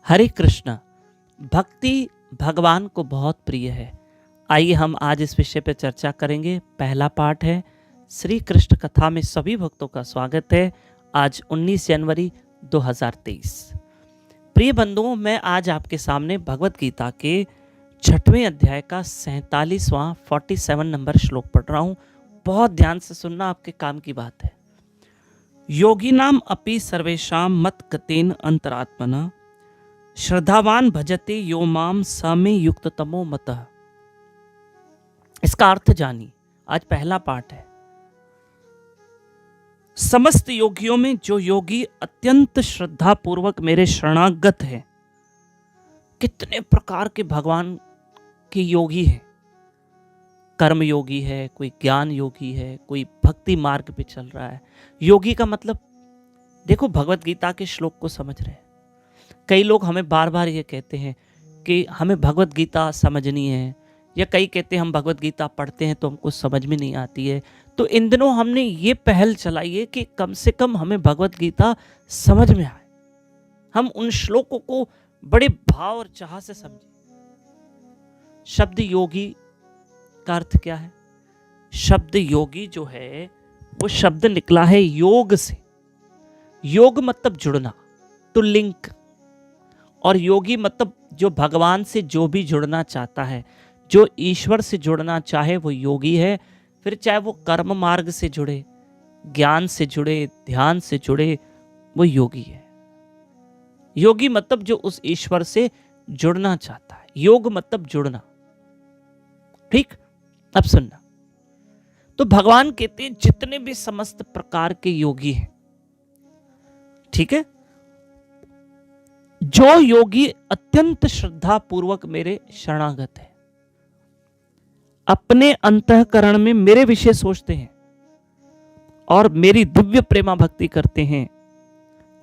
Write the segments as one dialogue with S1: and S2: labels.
S1: हरे कृष्ण। भक्ति भगवान को बहुत प्रिय है। आइए हम आज इस विषय पर चर्चा करेंगे। पहला पाठ है श्री कृष्ण कथा में सभी भक्तों का स्वागत है। आज 19 जनवरी 2023। प्रिय बंधुओं, मैं आज आपके सामने भगवत गीता के 6वें अध्याय का 47वां 47 नंबर श्लोक पढ़ रहा हूँ। बहुत ध्यान से सुनना, आपके काम की बात है। योगिनाम अपि सर्वेषाम मत गतेन अंतरात्मना श्रद्धावान भजते यो माम समे युक्ततमो मतः। इसका अर्थ जानिए। आज पहला पाठ है। समस्त योगियों में जो योगी अत्यंत श्रद्धा पूर्वक मेरे शरणागत है। कितने प्रकार के भगवान के योगी हैं। कर्म योगी है, कोई ज्ञान योगी है, कोई भक्ति मार्ग पे चल रहा है। योगी का मतलब देखो, भगवत गीता के श्लोक को समझ रहे हैं। कई लोग हमें बार बार ये कहते हैं कि हमें भगवत गीता समझनी है, या कई कहते हैं हम भगवत गीता पढ़ते हैं तो हमको समझ में नहीं आती है। तो इन दिनों हमने ये पहल चलाई है कि कम से कम हमें भगवत गीता समझ में आए, हम उन श्लोकों को बड़े भाव और चाह से समझें। शब्द योगी का अर्थ क्या है? शब्द योगी जो है वो शब्द निकला है योग से। योग मतलब जुड़ना, टू लिंक। और योगी मतलब जो भगवान से जो भी जुड़ना चाहता है, जो ईश्वर से जुड़ना चाहे, वो योगी है। फिर चाहे वो कर्म मार्ग से जुड़े, ज्ञान से जुड़े, ध्यान से जुड़े, वो योगी है। योगी मतलब जो उस ईश्वर से जुड़ना चाहता है। योग मतलब जुड़ना। ठीक, अब सुनना। तो भगवान कहते हैं जितने भी समस्त प्रकार के योगी हैं, ठीक है, जो योगी अत्यंत श्रद्धा पूर्वक मेरे शरणागत है, अपने अंतःकरण में मेरे विषय सोचते हैं और मेरी दिव्य प्रेमा भक्ति करते हैं,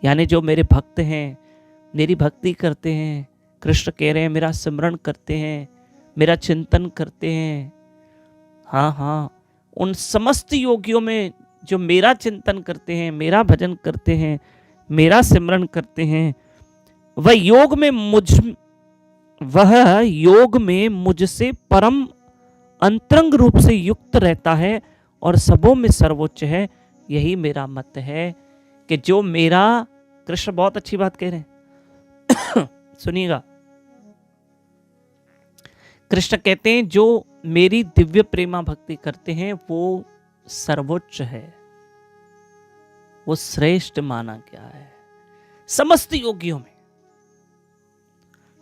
S1: यानी जो मेरे भक्त हैं, मेरी भक्ति करते हैं। कृष्ण कह रहे हैं मेरा सिमरन करते हैं, मेरा चिंतन करते हैं। हाँ, उन समस्त योगियों में जो मेरा चिंतन करते हैं, मेरा भजन करते हैं, मेरा सिमरन करते हैं, वह योग में मुझसे परम अंतरंग रूप से युक्त रहता है और सबों में सर्वोच्च है। यही मेरा मत है कि जो मेरा, कृष्ण बहुत अच्छी बात कह रहे हैं सुनिएगा। कृष्ण कहते हैं जो मेरी दिव्य प्रेमा भक्ति करते हैं वो सर्वोच्च है, वो श्रेष्ठ माना गया है समस्त योगियों में।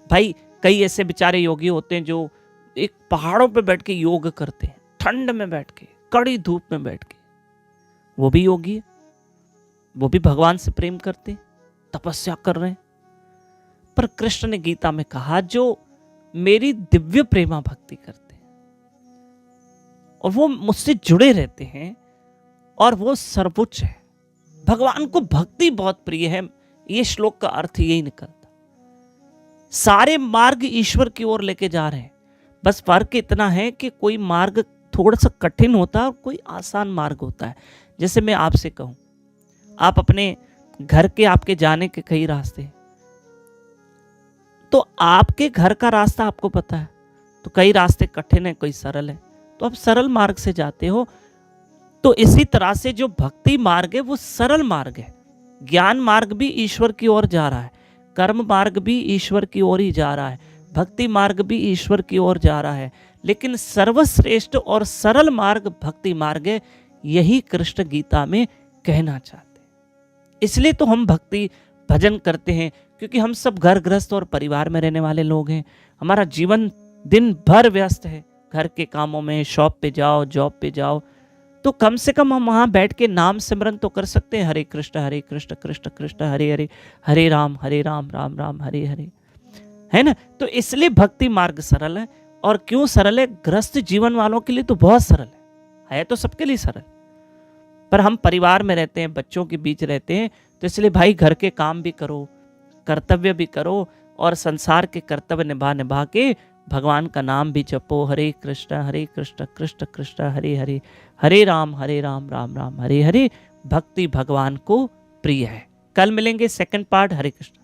S1: भाई, कई ऐसे बेचारे योगी होते हैं जो एक पहाड़ों पे बैठ के योग करते हैं, ठंड में बैठ के, कड़ी धूप में बैठ के। वो भी योगी है, वो भी भगवान से प्रेम करते, तपस्या कर रहे हैं। पर कृष्ण ने गीता में कहा जो मेरी दिव्य प्रेमा भक्ति करते हैं और वो मुझसे जुड़े रहते हैं और वो सर्वोच्च है। भगवान को भक्ति बहुत प्रिय है। ये श्लोक का अर्थ यही निकलता। सारे मार्ग ईश्वर की ओर लेके जा रहे हैं, बस फर्क इतना है कि कोई मार्ग थोड़ा सा कठिन होता है और कोई आसान मार्ग होता है। जैसे मैं आपसे कहूं, आप अपने घर के, आपके जाने के कई रास्ते हैं, तो आपके घर का रास्ता आपको पता है, तो कई रास्ते कठिन है, कोई सरल है, तो आप सरल मार्ग से जाते हो। तो इसी तरह से जो भक्ति मार्ग है वो सरल मार्ग है। ज्ञान मार्ग भी ईश्वर की ओर जा रहा है, कर्म मार्ग भी ईश्वर की ओर ही जा रहा है, भक्ति मार्ग भी ईश्वर की ओर जा रहा है, लेकिन सर्वश्रेष्ठ और सरल मार्ग भक्ति मार्ग है। यही कृष्ण गीता में कहना चाहते हैं। इसलिए तो हम भक्ति भजन करते हैं, क्योंकि हम सब घर गृहस्थ और परिवार में रहने वाले लोग हैं। हमारा जीवन दिन भर व्यस्त है, घर के कामों में, शॉप पे जाओ, जॉब पे जाओ, तो कम से कम हम वहां बैठ के नाम सिमरन तो कर सकते हैं। हरे कृष्ण कृष्ण कृष्ण हरे हरे, हरे राम राम राम हरे हरे, है ना। तो इसलिए भक्ति मार्ग सरल है। और क्यों सरल है? गृहस्थ जीवन वालों के लिए तो बहुत सरल है तो सबके लिए सरल। पर हम परिवार में रहते हैं, बच्चों के बीच रहते हैं, तो इसलिए भाई घर के काम भी करो, कर्तव्य भी करो, और संसार के कर्तव्य निभा निभा के भगवान का नाम भी जपो। हरे कृष्ण कृष्ण कृष्ण हरे हरे, हरे राम राम राम हरे हरे। भक्ति भगवान को प्रिय है। कल मिलेंगे सेकंड पार्ट। हरे कृष्ण।